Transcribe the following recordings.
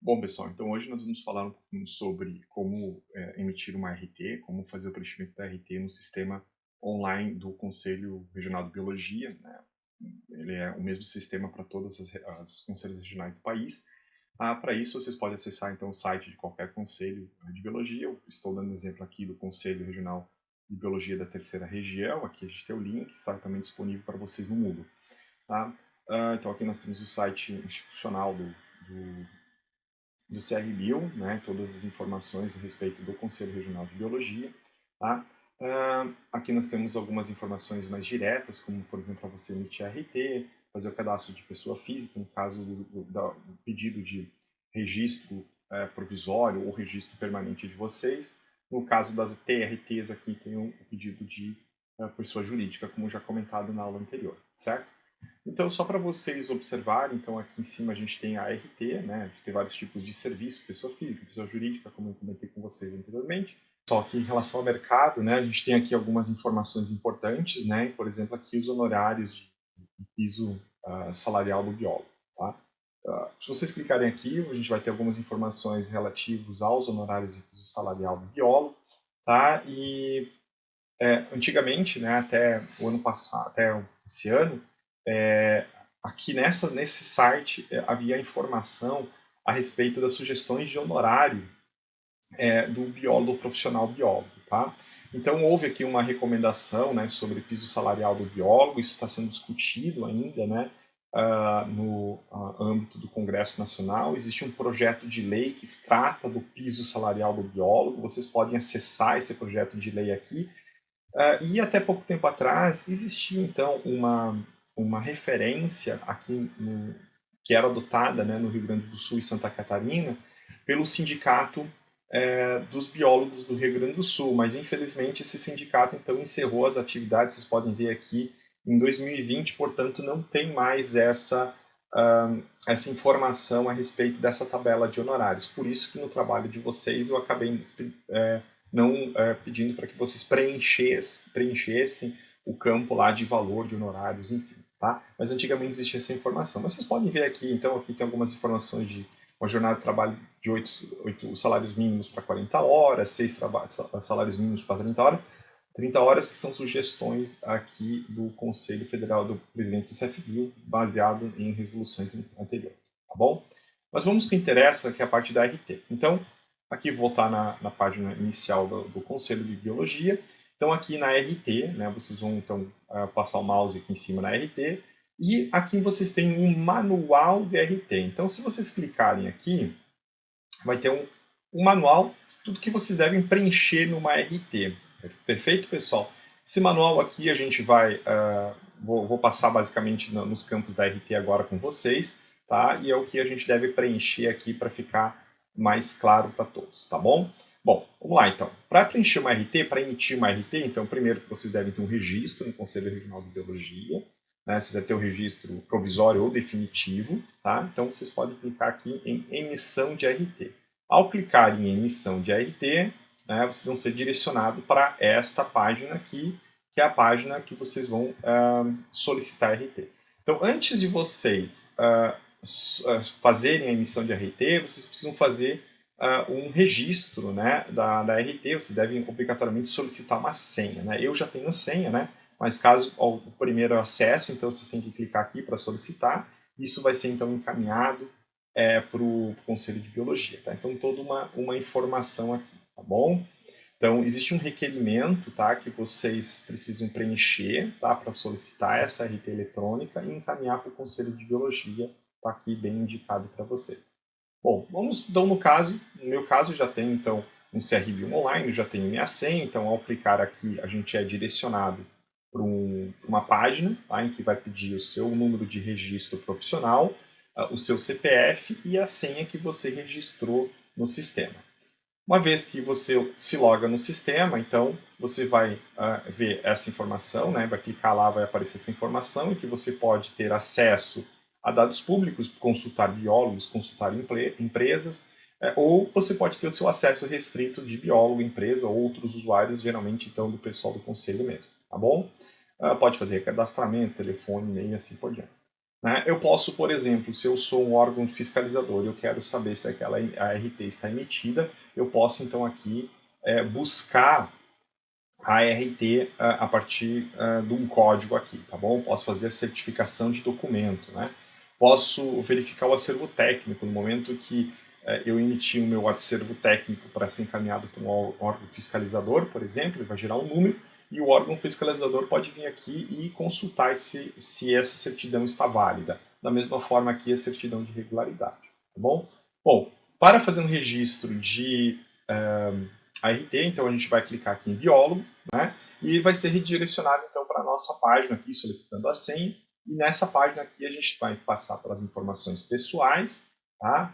Bom, pessoal, então hoje nós vamos falar um pouquinho sobre como emitir uma RT, como fazer o preenchimento da RT no sistema online do Conselho Regional de Biologia, né? Ele é o mesmo sistema para todas as conselhos regionais do país. Para isso, vocês podem acessar então o site de qualquer conselho de biologia. Eu estou dando exemplo aqui do Conselho Regional de Biologia da Terceira Região. Aqui a gente tem o link, está também disponível para vocês no Moodle. Tá? Então aqui nós temos o site institucional do CRBio, né, todas as informações a respeito do Conselho Regional de Biologia. Tá? Aqui nós temos algumas informações mais diretas, como, por exemplo, para você emitir RT, fazer o cadastro de pessoa física, no caso do pedido de registro provisório ou registro permanente de vocês. No caso das TRTs, aqui tem o pedido de pessoa jurídica, como já comentado na aula anterior, certo? Então, só para vocês observarem, então aqui em cima a gente tem a RT, né? A gente tem vários tipos de serviço, pessoa física, pessoa jurídica, como eu comentei com vocês anteriormente. Só que em relação ao mercado, né, a gente tem aqui algumas informações importantes, né? Por exemplo, aqui os honorários de piso salarial do biólogo, tá? Se vocês clicarem aqui, a gente vai ter algumas informações relativas aos honorários de piso salarial do biólogo, tá? E antigamente, né, até o ano passado, até esse ano, é, aqui nesse site havia informação a respeito das sugestões de honorário do biólogo, do profissional biólogo, tá? Então houve aqui uma recomendação, né, sobre piso salarial do biólogo, isso está sendo discutido ainda, né, no âmbito do Congresso Nacional. Existe um projeto de lei que trata do piso salarial do biólogo, vocês podem acessar esse projeto de lei aqui. E até pouco tempo atrás existia então uma referência aqui que era adotada, né, no Rio Grande do Sul e Santa Catarina pelo sindicato dos biólogos do Rio Grande do Sul, mas infelizmente esse sindicato então encerrou as atividades, vocês podem ver aqui em 2020, portanto não tem mais essa informação a respeito dessa tabela de honorários. Por isso que no trabalho de vocês eu acabei não pedindo para que vocês preenchessem o campo lá de valor de honorários, enfim, tá? Mas antigamente existia essa informação. Mas vocês podem ver aqui, então, aqui tem algumas informações de uma jornada de trabalho de 8 salários mínimos para 40 horas, 6 salários mínimos para 30 horas, que são sugestões aqui do Conselho Federal do presidente do CFBio, baseado em resoluções anteriores, tá bom? Mas vamos ao que interessa, que é a parte da RT. Então, aqui voltar na página inicial do Conselho de Biologia. Então aqui na RT, né, vocês vão então passar o mouse aqui em cima na RT, e aqui vocês têm um manual de RT. Então se vocês clicarem aqui, vai ter um manual, tudo que vocês devem preencher numa RT. Perfeito, pessoal? Esse manual aqui a gente vai, vou passar basicamente nos campos da RT agora com vocês, tá? E é o que a gente deve preencher aqui para ficar mais claro para todos, tá bom? Bom, vamos lá então. Para preencher uma RT, para emitir uma RT, então primeiro vocês devem ter um registro no Conselho Regional de Biologia, né? Vocês devem ter um registro provisório ou definitivo, tá? Então vocês podem clicar aqui em emissão de RT. Ao clicar em emissão de RT, né, vocês vão ser direcionados para esta página aqui, que é a página que vocês vão solicitar RT. Então, antes de vocês fazerem a emissão de RT, vocês precisam fazer um registro, né, da RT. Vocês devem obrigatoriamente solicitar uma senha, né? Eu já tenho a senha, né? Mas caso o primeiro acesso, então vocês têm que clicar aqui para solicitar. Isso vai ser então encaminhado para o Conselho de Biologia, tá? Então toda uma informação aqui, tá bom? Então existe um requerimento, tá, que vocês precisam preencher, tá, para solicitar essa RT eletrônica e encaminhar para o Conselho de Biologia, tá aqui bem indicado para você. Bom, vamos então no meu caso já tenho então um CRB online, já tenho minha senha, então ao clicar aqui a gente é direcionado para uma página, tá, em que vai pedir o seu número de registro profissional, o seu CPF e a senha que você registrou no sistema. Uma vez que você se loga no sistema, então você vai ver essa informação, né? Vai clicar lá, vai aparecer essa informação, em que você pode ter acesso a dados públicos, consultar biólogos, consultar empresas, ou você pode ter o seu acesso restrito de biólogo, empresa, ou outros usuários, geralmente então do pessoal do conselho mesmo, tá bom? Pode fazer cadastramento, telefone, e-mail e assim por diante. né? Eu posso, por exemplo, se eu sou um órgão fiscalizador e eu quero saber se aquela ART está emitida, eu posso então aqui buscar a ART a partir de um código aqui, tá bom? Posso fazer a certificação de documento, né? Posso verificar o acervo técnico no momento que eu emitir o meu acervo técnico para ser encaminhado para um órgão fiscalizador, por exemplo, ele vai gerar um número e o órgão fiscalizador pode vir aqui e consultar se essa certidão está válida. Da mesma forma aqui a certidão de regularidade, tá bom? Bom, para fazer um registro de ART, então a gente vai clicar aqui em biólogo, né? E vai ser redirecionado então para a nossa página aqui solicitando a senha. E nessa página aqui a gente vai passar pelas informações pessoais, tá?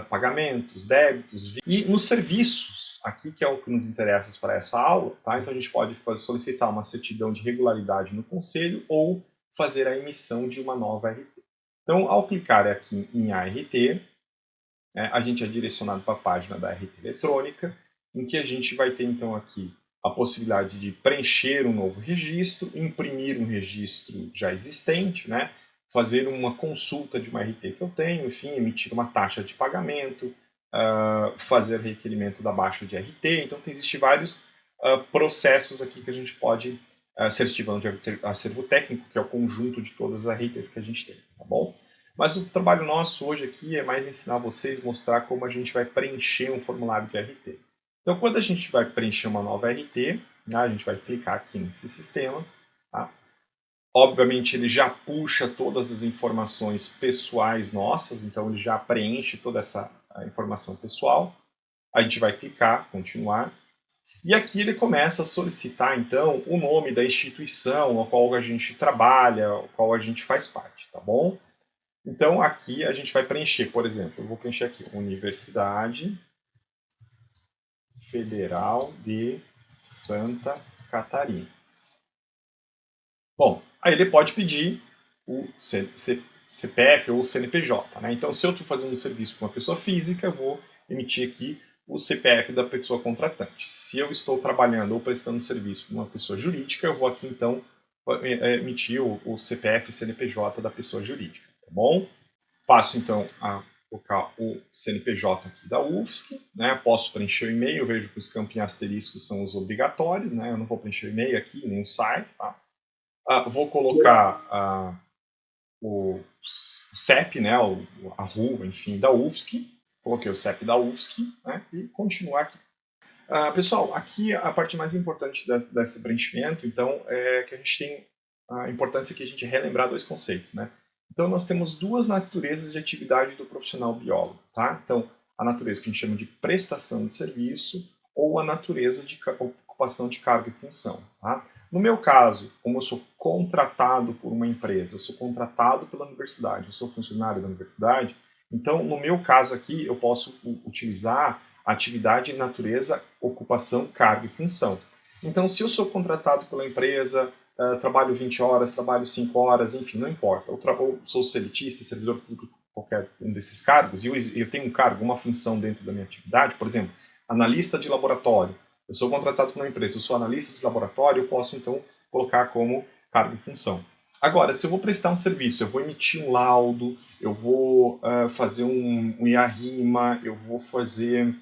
Pagamentos, débitos e nos serviços, aqui que é o que nos interessa para essa aula, tá? Então a gente pode solicitar uma certidão de regularidade no conselho ou fazer a emissão de uma nova ART. Então, ao clicar aqui em ART, a gente é direcionado para a página da ART eletrônica, em que a gente vai ter então aqui a possibilidade de preencher um novo registro, imprimir um registro já existente, né? Fazer uma consulta de uma RT que eu tenho, enfim, emitir uma taxa de pagamento, fazer requerimento da baixa de RT. Então, existem vários processos aqui que a gente pode, certificando de acervo técnico, que é o conjunto de todas as RTs que a gente tem, tá bom? Mas o trabalho nosso hoje aqui é mais ensinar vocês, mostrar como a gente vai preencher um formulário de RT. Então, quando a gente vai preencher uma nova RT, né, a gente vai clicar aqui nesse sistema. Tá? Obviamente, ele já puxa todas as informações pessoais nossas, então ele já preenche toda essa informação pessoal. A gente vai clicar, continuar. E aqui ele começa a solicitar, então, o nome da instituição a qual a gente trabalha, a qual a gente faz parte, tá bom? Então, aqui a gente vai preencher, por exemplo, eu vou preencher aqui, Universidade Federal de Santa Catarina. Bom, aí ele pode pedir o CPF ou o CNPJ, né? Então, se eu estou fazendo um serviço para uma pessoa física, eu vou emitir aqui o CPF da pessoa contratante. Se eu estou trabalhando ou prestando serviço para uma pessoa jurídica, eu vou aqui, então, emitir o CPF e CNPJ da pessoa jurídica, tá bom? Passo, então, a colocar o CNPJ aqui da UFSC, né? Posso preencher o e-mail, vejo que os campos em asteriscos são os obrigatórios, né? Eu não vou preencher o e-mail aqui, nem o site, tá? Vou colocar o CEP, né? A rua, enfim, da UFSC. Coloquei o CEP da UFSC, né? E continuar aqui. Pessoal, aqui a parte mais importante desse preenchimento, então, é que a gente tem a importância que a gente relembrar dois conceitos, né? Então, nós temos duas naturezas de atividade do profissional biólogo, tá? Então, a natureza que a gente chama de prestação de serviço ou a natureza de ocupação de cargo e função, tá? No meu caso, como eu sou contratado por uma empresa, eu sou contratado pela universidade, eu sou funcionário da universidade, então, no meu caso aqui, eu posso utilizar atividade, natureza, ocupação, cargo e função. Então, se eu sou contratado pela empresa, trabalho 20 horas, trabalho 5 horas, enfim, não importa. Eu sou seletista, servidor público, qualquer um desses cargos, e eu tenho um cargo, uma função dentro da minha atividade, por exemplo, analista de laboratório. Eu sou contratado por uma empresa, eu sou analista de laboratório, eu posso, então, colocar como cargo e função. Agora, se eu vou prestar um serviço, eu vou emitir um laudo, eu vou fazer um IARIMA, eu vou fazer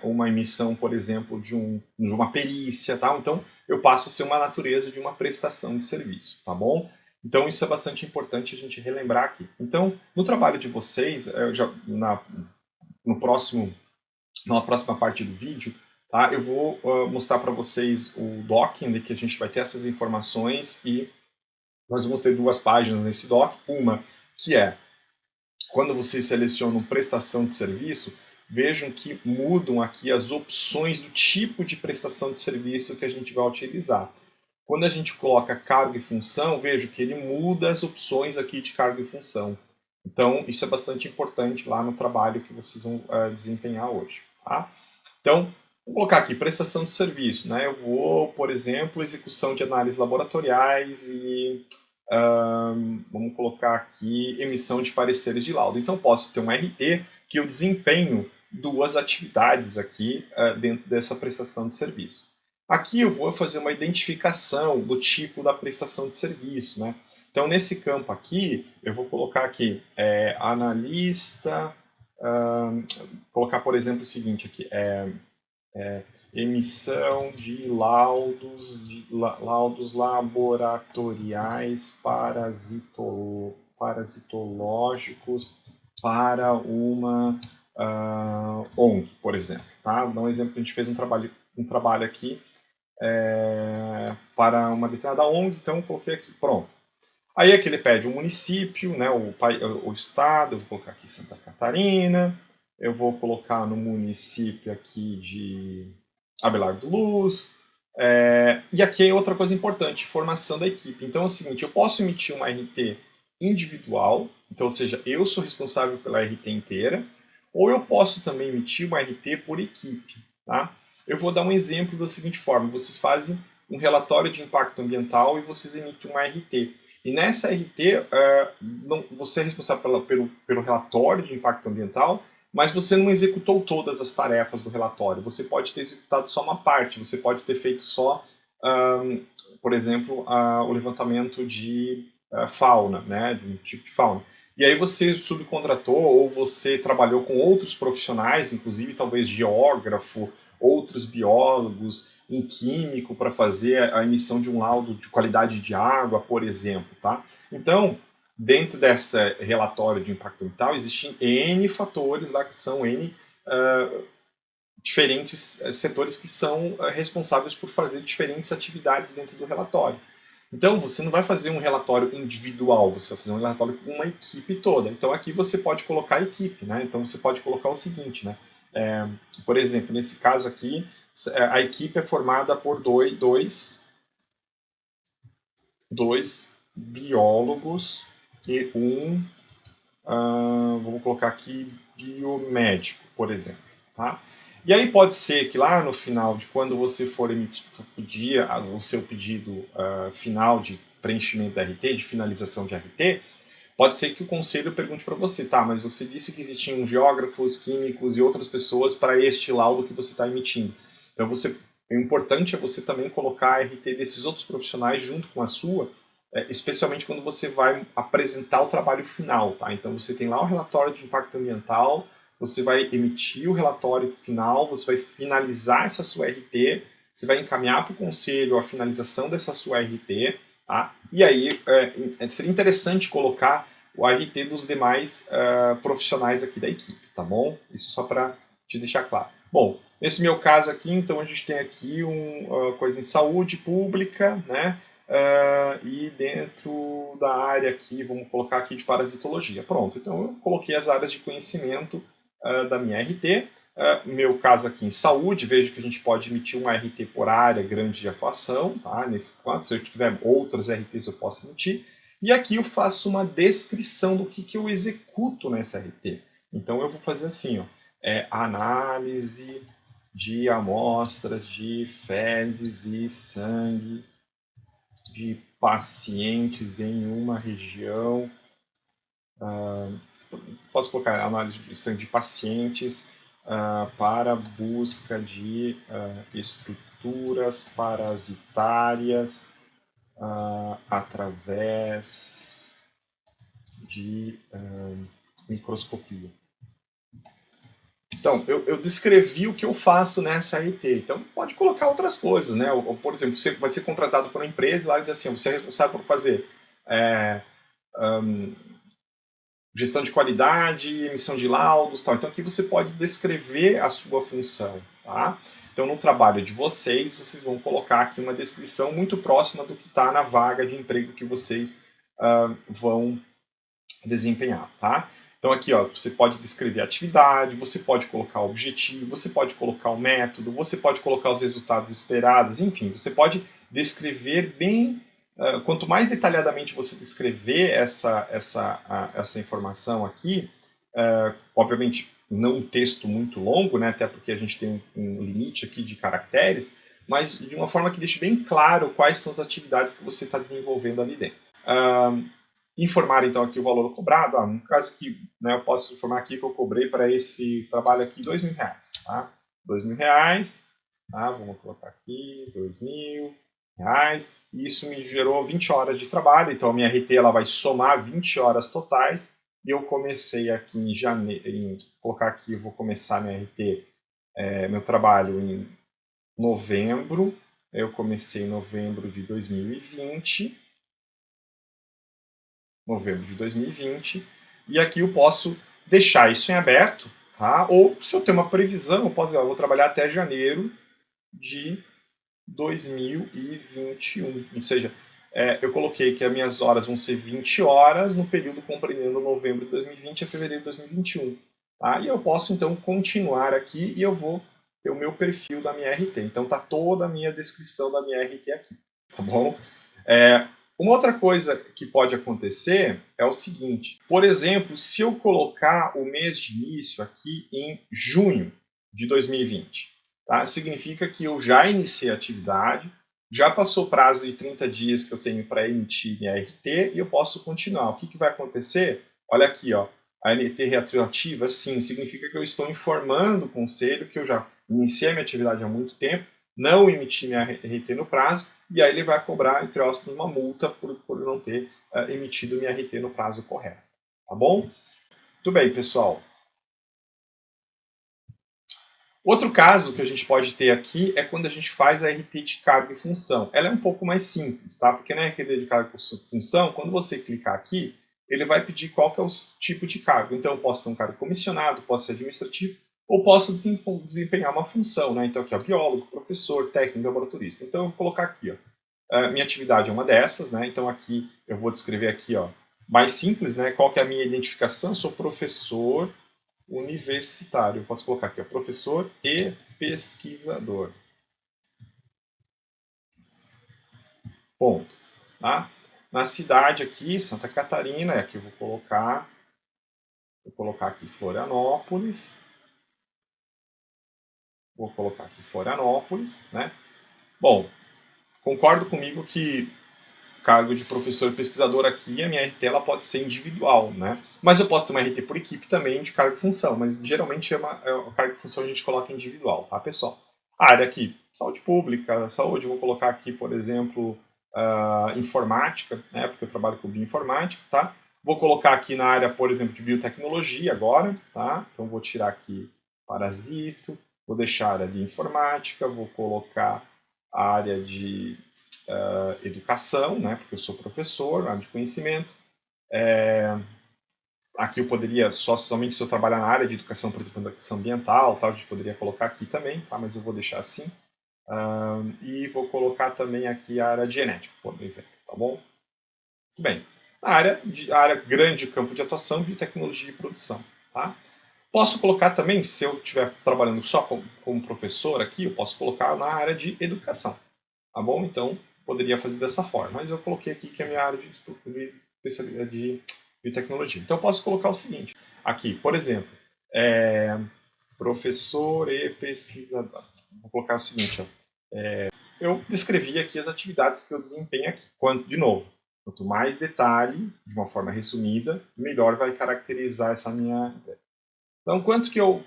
uma emissão, por exemplo, de uma perícia, tá? Então, eu passo a ser uma natureza de uma prestação de serviço, tá bom? Então, isso é bastante importante a gente relembrar aqui. Então, no trabalho de vocês, na próxima parte do vídeo, tá? Eu vou mostrar para vocês o doc, onde que a gente vai ter essas informações e nós vamos ter duas páginas nesse doc. Uma que é quando vocês selecionam prestação de serviço, vejam que mudam aqui as opções do tipo de prestação de serviço que a gente vai utilizar. Quando a gente coloca cargo e função, vejo que ele muda as opções aqui de cargo e função. Então, isso é bastante importante lá no trabalho que vocês vão desempenhar hoje. Tá? Então, vou colocar aqui prestação de serviço. Né? Eu vou, por exemplo, execução de análises laboratoriais e vamos colocar aqui emissão de pareceres de laudo. Então, posso ter um RT que eu desempenho duas atividades aqui dentro dessa prestação de serviço. Aqui eu vou fazer uma identificação do tipo da prestação de serviço. Né? Então, nesse campo aqui, eu vou colocar aqui, analista, colocar, por exemplo, o seguinte aqui, emissão de laudos laboratoriais parasitológicos para uma ONG, por exemplo. Tá? Vou dar um exemplo que a gente fez um trabalho aqui para uma determinada ONG, então eu coloquei aqui, pronto. Aí aqui ele pede o município, né, o estado, eu vou colocar aqui Santa Catarina, eu vou colocar no município aqui de Abelardo Luz, e aqui é outra coisa importante, formação da equipe. Então é o seguinte, eu posso emitir uma RT individual, então, ou seja, eu sou responsável pela RT inteira, ou eu posso também emitir uma RT por equipe. Tá? Eu vou dar um exemplo da seguinte forma, vocês fazem um relatório de impacto ambiental e vocês emitem uma RT. E nessa RT, você é responsável pelo relatório de impacto ambiental, mas você não executou todas as tarefas do relatório. Você pode ter executado só uma parte, você pode ter feito só, por exemplo, o levantamento de fauna, né, de um tipo de fauna. E aí você subcontratou ou você trabalhou com outros profissionais, inclusive talvez geógrafo, outros biólogos, um químico para fazer a emissão de um laudo de qualidade de água, por exemplo. Tá? Então, dentro desse relatório de impacto ambiental, existem N fatores lá que são N diferentes setores que são responsáveis por fazer diferentes atividades dentro do relatório. Então, você não vai fazer um relatório individual, você vai fazer um relatório com uma equipe toda. Então, aqui você pode colocar a equipe, né? Então, você pode colocar o seguinte, né? Por exemplo, nesse caso aqui, a equipe é formada por dois biólogos e vamos colocar aqui, biomédico, por exemplo. Tá? E aí pode ser que lá no final, de quando você for pedir o seu pedido final de preenchimento da RT, de finalização de RT, pode ser que o conselho pergunte para você, tá, mas você disse que existiam geógrafos, químicos e outras pessoas para este laudo que você está emitindo. Então, o importante é você também colocar a RT desses outros profissionais junto com a sua, especialmente quando você vai apresentar o trabalho final. Tá? Então, você tem lá o relatório de impacto ambiental, você vai emitir o relatório final, você vai finalizar essa sua RT, você vai encaminhar para o conselho a finalização dessa sua RT, tá? E aí seria interessante colocar o RT dos demais profissionais aqui da equipe, tá bom? Isso só para te deixar claro. Bom, nesse meu caso aqui, então a gente tem aqui uma coisa em saúde pública, né? E dentro da área aqui, vamos colocar aqui de parasitologia. Pronto, então eu coloquei as áreas de conhecimento da minha RT. Meu caso aqui em saúde, vejo que a gente pode emitir uma RT por área grande de atuação, tá? Nesse quadro, se eu tiver outras RTs eu posso emitir. E aqui eu faço uma descrição do que eu executo nessa RT. Então eu vou fazer assim, ó, análise de amostras de fezes e sangue de pacientes em uma região. Posso colocar análise de sangue de pacientes para busca de estruturas parasitárias através de microscopia. Então, eu descrevi o que eu faço nessa RT. Então, pode colocar outras coisas, né? Ou, por exemplo, você vai ser contratado por uma empresa e lá diz assim, você é responsável por fazer gestão de qualidade, emissão de laudos, tal. Então aqui você pode descrever a sua função, tá? Então no trabalho de vocês vão colocar aqui uma descrição muito próxima do que está na vaga de emprego que vocês vão desempenhar, tá? Então aqui, ó, você pode descrever a atividade, você pode colocar o objetivo, você pode colocar o método, você pode colocar os resultados esperados, enfim, você pode descrever bem. Quanto mais detalhadamente você descrever essa informação aqui, obviamente não um texto muito longo, né, até porque a gente tem um limite aqui de caracteres, mas de uma forma que deixe bem claro quais são as atividades que você está desenvolvendo ali dentro. Informar então aqui o valor cobrado, no caso que eu posso informar aqui que eu cobrei para esse trabalho aqui R$2.000, tá? R$2.000, tá? Vamos colocar aqui, 2.000. reais, e isso me gerou 20 horas de trabalho, então a minha RT ela vai somar 20 horas totais, e eu comecei aqui em janeiro, colocar aqui, eu vou começar minha RT, meu trabalho em novembro, eu comecei em novembro de 2020, e aqui eu posso deixar isso em aberto, tá? Ou se eu tenho uma previsão, eu vou trabalhar até janeiro de 2021. Ou seja, eu coloquei que as minhas horas vão ser 20 horas no período compreendendo novembro de 2020 a fevereiro de 2021. Tá? E eu posso então continuar aqui e eu vou ter o meu perfil da minha RT. Então tá toda a minha descrição da minha RT aqui, tá bom? Uma outra coisa que pode acontecer é o seguinte, por exemplo, se eu colocar o mês de início aqui em junho de 2020, tá? Significa que eu já iniciei a atividade, já passou o prazo de 30 dias que eu tenho para emitir minha RT e eu posso continuar. O que vai acontecer? Olha aqui, ó, a RT retroativa, sim, significa que eu estou informando o conselho que eu já iniciei a minha atividade há muito tempo, não emiti minha RT no prazo, e aí ele vai cobrar, entre aspas, uma multa por não ter emitido minha RT no prazo correto. Tá bom? Muito bem, pessoal. Outro caso que a gente pode ter aqui é quando a gente faz a RT de cargo e função. Ela é um pouco mais simples, tá? Porque na RT de cargo e função, quando você clicar aqui, ele vai pedir qual que é o tipo de cargo. Então, eu posso ter um cargo comissionado, posso ser administrativo, ou posso desempenhar uma função, né? Então, aqui, ó, biólogo, professor, técnico, laboratorista. Então, eu vou colocar aqui, ó. Minha atividade é uma dessas, né? Então, aqui, eu vou descrever aqui, ó, mais simples, né? Qual que é a minha identificação? Eu sou professor universitário. Eu posso colocar aqui, ó, professor e pesquisador. Ponto. Tá? Na cidade aqui, Santa Catarina, aqui eu vou colocar aqui Florianópolis. Vou colocar aqui Florianópolis, né? Bom, concordo comigo que cargo de professor e pesquisador aqui, a minha RT ela pode ser individual, né? Mas eu posso ter uma RT por equipe também de cargo e função, mas geralmente o cargo e função a gente coloca individual, tá, pessoal? A área aqui, saúde pública, saúde, vou colocar aqui, por exemplo, informática, né, porque eu trabalho com bioinformática, tá? Vou colocar aqui na área, por exemplo, de biotecnologia agora, tá? Então vou tirar aqui parasito, vou deixar a área de informática, vou colocar a área de educação, né, porque eu sou professor, área de conhecimento. Aqui eu poderia, somente se eu trabalhar na área de educação, por exemplo, educação ambiental, tal, a gente poderia colocar aqui também, tá, mas eu vou deixar assim. E vou colocar também aqui a área de genética, por exemplo, tá bom? Bem, a área grande, campo de atuação de tecnologia e produção, tá? Posso colocar também, se eu estiver trabalhando só como professor aqui, eu posso colocar na área de educação, tá bom? Então, poderia fazer dessa forma, mas eu coloquei aqui que é a minha área de tecnologia. Então, eu posso colocar o seguinte, aqui, por exemplo, professor e pesquisador. Vou colocar o seguinte, ó, eu descrevi aqui as atividades que eu desempenho aqui. De novo, quanto mais detalhe, de uma forma resumida, melhor vai caracterizar essa minha ideia. Então, quanto que eu...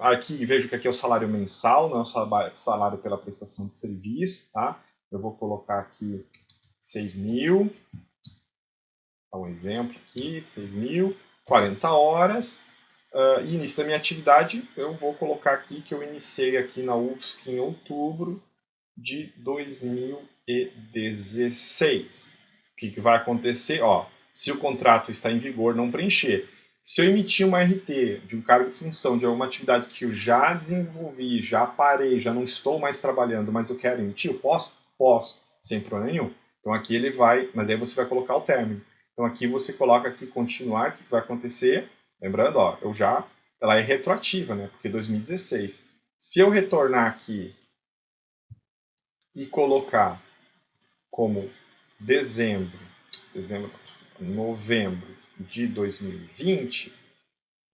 Aqui, vejo que aqui é o salário mensal, não é o salário pela prestação de serviço, tá? Eu vou colocar aqui 6 mil, dá um exemplo aqui, 6 mil, 40 horas, e início da minha atividade, eu vou colocar aqui que eu iniciei aqui na UFSC em outubro de 2016. O que vai acontecer? Ó, se o contrato está em vigor, não preencher. Se eu emitir uma RT de um cargo e função de alguma atividade que eu já desenvolvi, já parei, já não estou mais trabalhando, mas eu quero emitir, eu posso? Posso, sem problema nenhum. Então aqui ele vai, mas daí você vai colocar o término. Então aqui você coloca aqui continuar, o que vai acontecer? Lembrando, ó, ela é retroativa, né? Porque 2016. Se eu retornar aqui e colocar como novembro de 2020,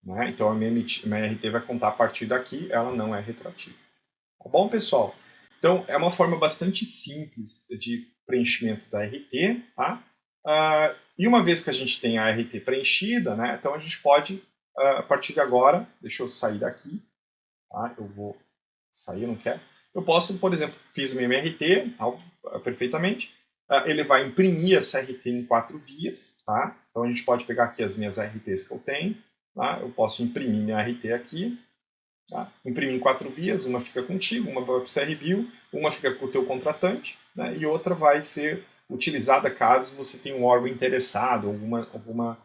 né? Então a minha RT vai contar a partir daqui, ela não é retroativa. Tá bom, pessoal? Então é uma forma bastante simples de preenchimento da RT, tá? E uma vez que a gente tem a RT preenchida, né? Então a gente pode, a partir de agora, deixa eu sair daqui, tá? Eu vou sair, não quero. Eu posso, por exemplo, fiz meu MRT, tal, perfeitamente, ele vai imprimir essa RT em 4 vias, tá? Então a gente pode pegar aqui as minhas RTs que eu tenho, tá? Eu posso imprimir minha RT aqui, tá? Imprimir em 4 vias, uma fica contigo, uma vai para o CRBio, uma fica com o teu contratante, né? E outra vai ser utilizada caso você tenha um órgão interessado, alguma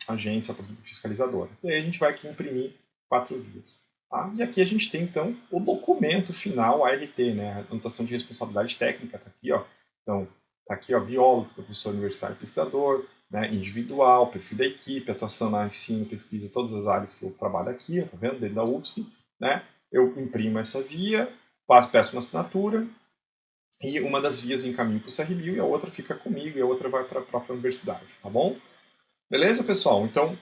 agência, por exemplo, fiscalizadora. E aí a gente vai aqui imprimir 4 vias. Tá? E aqui a gente tem, então, o documento final, a ART, né? A anotação de responsabilidade técnica, está aqui, ó. Então, está aqui, ó, biólogo, professor universitário pesquisador, né, individual, perfil da equipe, atuação na ensino, pesquisa, todas as áreas que eu trabalho aqui, tá vendo? Dentro da UFSC, né? Eu imprimo essa via, peço uma assinatura, e uma das vias eu encaminho para o CRBio e a outra fica comigo e a outra vai para a própria universidade, tá bom? Beleza, pessoal? Então,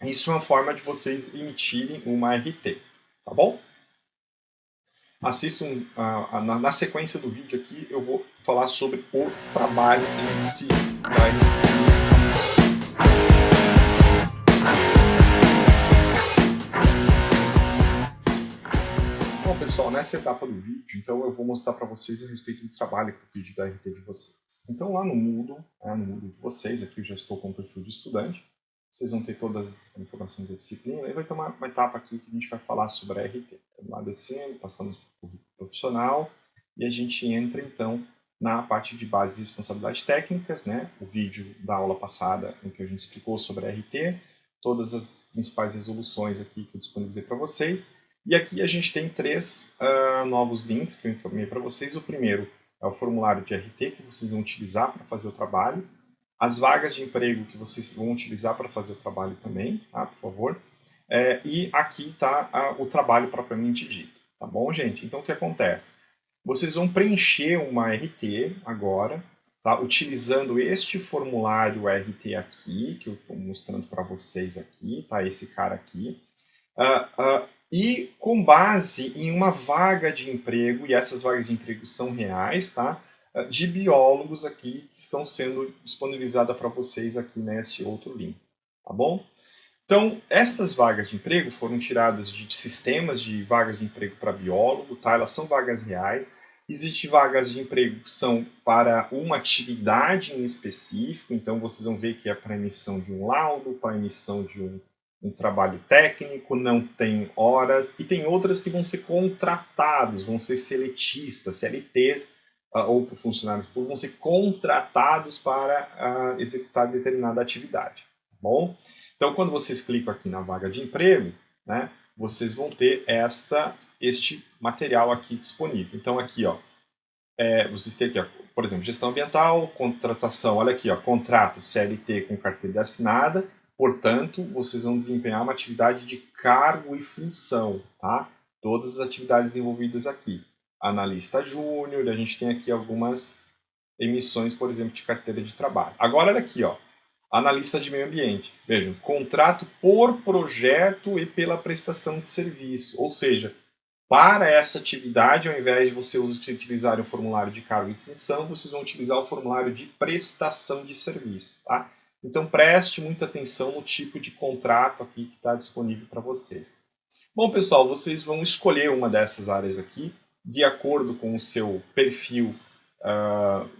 isso é uma forma de vocês emitirem uma RT, tá bom? Assistam, na sequência do vídeo aqui, eu vou falar sobre o trabalho em si da RT. Bom, pessoal, nessa etapa do vídeo, então eu vou mostrar para vocês a respeito do trabalho que eu pedi da RT de vocês. Então lá no Moodle, no Moodle de vocês, aqui eu já estou com o perfil de estudante, vocês vão ter todas as informações da disciplina, e vai ter uma etapa aqui que a gente vai falar sobre a RT. Vamos lá descendo, passamos para o profissional, e a gente entra então na parte de bases e responsabilidades técnicas, né? O vídeo da aula passada em que a gente explicou sobre a RT, todas as principais resoluções aqui que eu disponibilizei para vocês. E aqui a gente tem 3 novos links que eu encaminhei para vocês. O primeiro é o formulário de RT que vocês vão utilizar para fazer o trabalho. As vagas de emprego que vocês vão utilizar para fazer o trabalho também, tá? Por favor. E aqui está o trabalho propriamente dito, tá bom, gente? Então o que acontece? Vocês vão preencher uma RT agora, tá? Utilizando este formulário RT aqui, que eu estou mostrando para vocês aqui, tá? Esse cara aqui. E com base em uma vaga de emprego, e essas vagas de emprego são reais, tá? De biólogos aqui que estão sendo disponibilizadas para vocês aqui nesse outro link, tá bom? Então, estas vagas de emprego foram tiradas de sistemas de vagas de emprego para biólogo, tá? Elas são vagas reais. Existem vagas de emprego que são para uma atividade em específico, então vocês vão ver que é para emissão de um laudo, para emissão de um trabalho técnico, não tem horas, e tem outras que vão ser contratados, vão ser seletistas, CLTs, ou por funcionários públicos, vão ser contratados para executar determinada atividade, tá bom? Então, quando vocês clicam aqui na vaga de emprego, né, vocês vão ter este material aqui disponível. Então, aqui, ó, vocês têm aqui, ó, por exemplo, gestão ambiental, contratação, olha aqui, ó, contrato CLT com carteira assinada, portanto, vocês vão desempenhar uma atividade de cargo e função, tá? Todas as atividades envolvidas aqui. Analista júnior, a gente tem aqui algumas emissões, por exemplo, de carteira de trabalho. Agora, olha aqui, ó, analista de meio ambiente. Vejam, contrato por projeto e pela prestação de serviço. Ou seja, para essa atividade, ao invés de vocês utilizarem o formulário de cargo e função, vocês vão utilizar o formulário de prestação de serviço. Tá? Então preste muita atenção no tipo de contrato aqui que está disponível para vocês. Bom, pessoal, vocês vão escolher uma dessas áreas aqui, de acordo com o seu perfil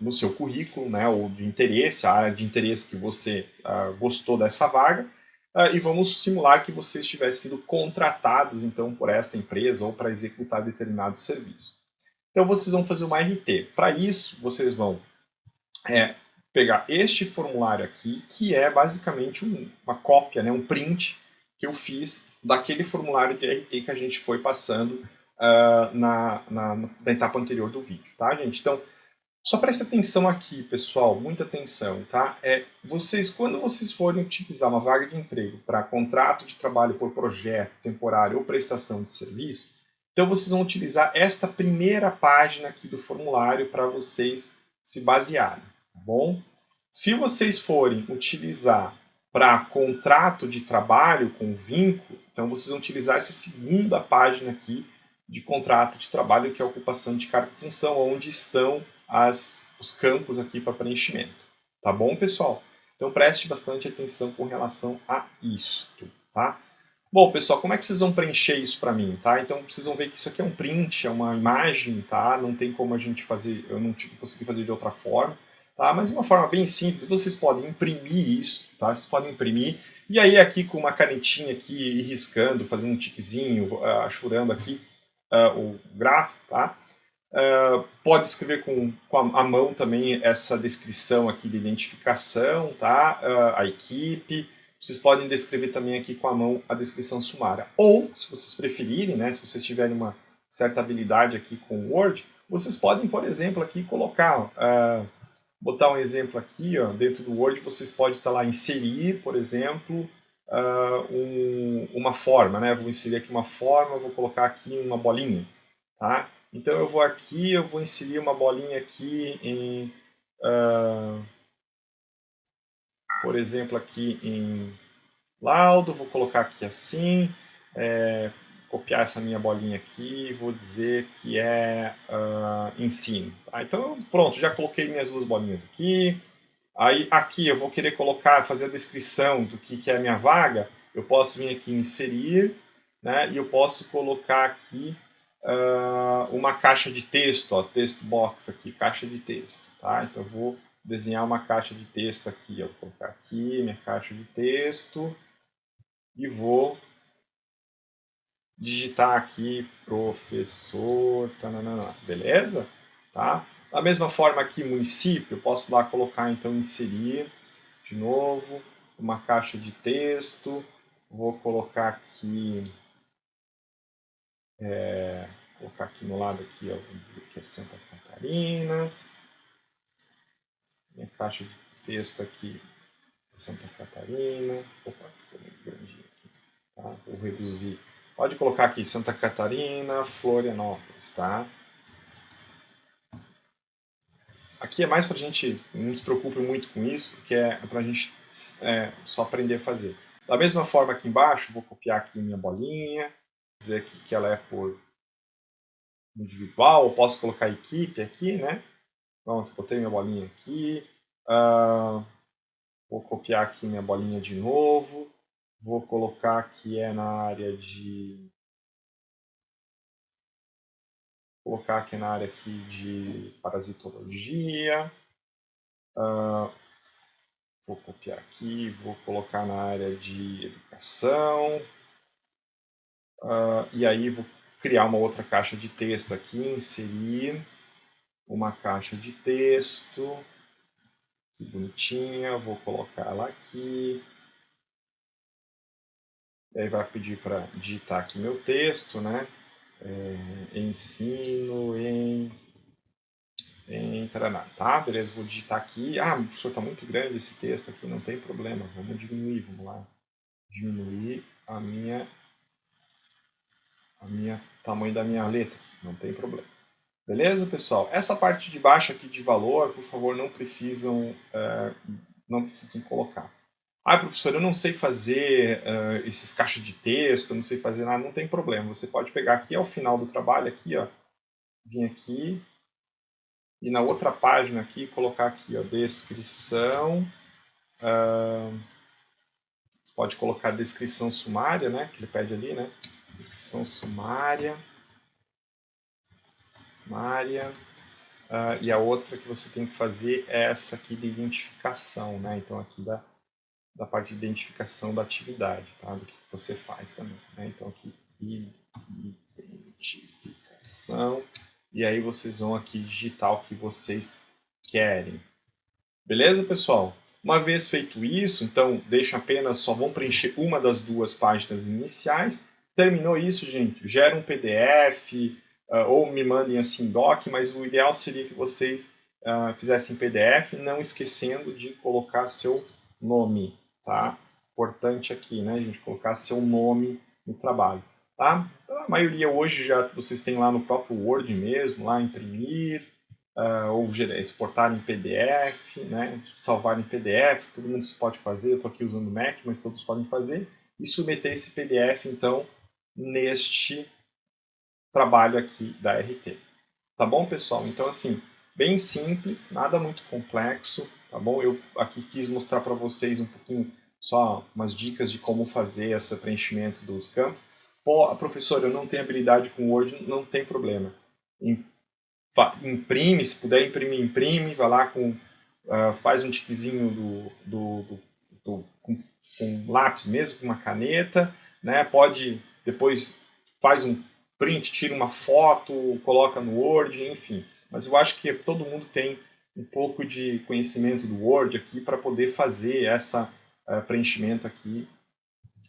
no seu currículo, né, ou de interesse, a área de interesse que você gostou dessa vaga, e vamos simular que vocês tivessem sido contratados então por esta empresa ou para executar determinado serviço. Então vocês vão fazer uma RT. Para isso, vocês vão pegar este formulário aqui, que é basicamente uma cópia, né, um print que eu fiz daquele formulário de RT que a gente foi passando na etapa anterior do vídeo, tá, gente? Então, só presta atenção aqui, pessoal, muita atenção, tá? Quando vocês forem utilizar uma vaga de emprego para contrato de trabalho por projeto, temporário ou prestação de serviço, então vocês vão utilizar esta primeira página aqui do formulário para vocês se basearem, tá bom? Se vocês forem utilizar para contrato de trabalho com vínculo, então vocês vão utilizar essa segunda página aqui de contrato de trabalho, que é a ocupação de cargo e função, onde estão os campos aqui para preenchimento. Tá bom, pessoal? Então preste bastante atenção com relação a isto, tá? Bom, pessoal, como é que vocês vão preencher isso para mim, tá? Então vocês vão ver que isso aqui é um print, é uma imagem, tá? Não tem como a gente fazer, eu não consegui fazer de outra forma, tá? Mas de uma forma bem simples, vocês podem imprimir isso, tá? Vocês podem imprimir, e aí aqui com uma canetinha aqui, ir riscando, fazendo um tiquezinho, achurando aqui o gráfico, tá? Pode escrever com a mão também essa descrição aqui de identificação, tá? A equipe. Vocês podem descrever também aqui com a mão a descrição sumária. Ou, se vocês preferirem, né, se vocês tiverem uma certa habilidade aqui com o Word, vocês podem, por exemplo, aqui colocar, botar um exemplo aqui, ó, dentro do Word, vocês podem estar lá, inserir, por exemplo, uma forma, né? Vou inserir aqui uma forma, vou colocar aqui uma bolinha, tá? Então eu vou aqui, eu vou inserir uma bolinha aqui em, por exemplo, aqui em laudo, vou colocar aqui assim, copiar essa minha bolinha aqui, vou dizer que é ensino. Tá? Então pronto, já coloquei minhas duas bolinhas aqui. Aí aqui eu vou querer colocar, fazer a descrição do que é a minha vaga, eu posso vir aqui em inserir, né, e eu posso colocar aqui uma caixa de texto, ó, text box aqui, caixa de texto, tá? Então eu vou desenhar uma caixa de texto aqui, ó, vou colocar aqui minha caixa de texto e vou digitar aqui professor, tananana, beleza? Tá? Da mesma forma aqui município, eu posso lá colocar então inserir de novo uma caixa de texto, vou colocar aqui no lado aqui, ó, vou dizer que é Santa Catarina. Minha caixa de texto aqui é Santa Catarina. Opa, ficou muito grandinho aqui. Tá? Vou reduzir. Pode colocar aqui Santa Catarina, Florianópolis, tá? Aqui é mais para a gente, não se preocupe muito com isso, porque é para a gente só aprender a fazer. Da mesma forma aqui embaixo, vou copiar aqui minha bolinha, dizer aqui que ela é por individual, eu posso colocar equipe aqui, né? Pronto, botei minha bolinha aqui. Vou copiar aqui minha bolinha de novo. Vou colocar que é na área de... Colocar aqui na área aqui de parasitologia. Vou copiar aqui, vou colocar na área de educação. E aí vou criar uma outra caixa de texto aqui, inserir uma caixa de texto. Que bonitinha, vou colocar ela aqui. E aí vai pedir para digitar aqui meu texto, né? Ensino em Taraná, tá? Beleza, vou digitar aqui. Ah, professor, está muito grande esse texto aqui, não tem problema. Vamos diminuir, vamos lá. Diminuir tamanho da minha letra, não tem problema. Beleza, pessoal? Essa parte de baixo aqui de valor, por favor, não precisam colocar. Ah, professor, eu não sei fazer esses caixas de texto, eu não sei fazer nada, não tem problema. Você pode pegar aqui ao final do trabalho, aqui, ó, vir aqui e na outra página aqui, colocar aqui, ó, descrição. Você pode colocar descrição sumária, né, que ele pede ali, né? Descrição sumária. E a outra que você tem que fazer é essa aqui de identificação, né? Então aqui da parte de identificação da atividade, tá? Do que você faz também, né? Então aqui identificação e aí vocês vão aqui digitar o que vocês querem. Beleza, pessoal? Uma vez feito isso, então deixa apenas, só vão preencher uma das duas páginas iniciais. Terminou isso, gente, gera um PDF ou me mandem assim doc, mas o ideal seria que vocês fizessem PDF, não esquecendo de colocar seu nome, tá? Importante aqui, né, gente, colocar seu nome no trabalho, tá? A maioria hoje já vocês têm lá no próprio Word mesmo, lá imprimir, ou exportar em PDF, né, salvar em PDF, todo mundo pode fazer, eu estou aqui usando o Mac, mas todos podem fazer, e submeter esse PDF, então, neste trabalho aqui da RT. Tá bom, pessoal? Então, assim, bem simples, nada muito complexo, tá bom? Eu aqui quis mostrar para vocês um pouquinho só umas dicas de como fazer esse preenchimento dos campos. Pô, professor, eu não tenho habilidade com Word, não tem problema. Imprime, se puder imprimir, imprime, vai lá faz um tiquezinho com lápis mesmo, com uma caneta, né? Pode, depois faz um print, tira uma foto, coloca no Word, enfim. Mas eu acho que todo mundo tem um pouco de conhecimento do Word aqui para poder fazer esse preenchimento aqui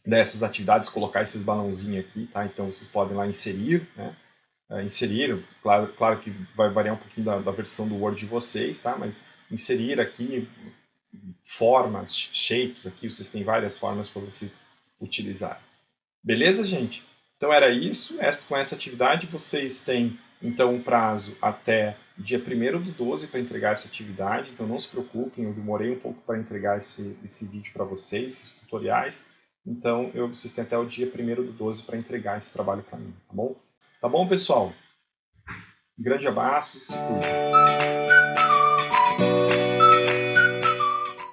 dessas atividades, colocar esses balãozinhos aqui, tá? Então vocês podem lá inserir, né? Inserir, claro que vai variar um pouquinho da versão do Word de vocês, tá? Mas inserir aqui formas, shapes aqui, vocês têm várias formas para vocês utilizarem. Beleza, gente? Então era isso. Com essa atividade vocês têm então um prazo até dia 1º do 12 para entregar essa atividade. Então não se preocupem, eu demorei um pouco para entregar esse vídeo para vocês, esses tutoriais. Então vocês têm até o dia 1º do 12 para entregar esse trabalho para mim, tá bom? Tá bom, pessoal? Um grande abraço, se cuidem.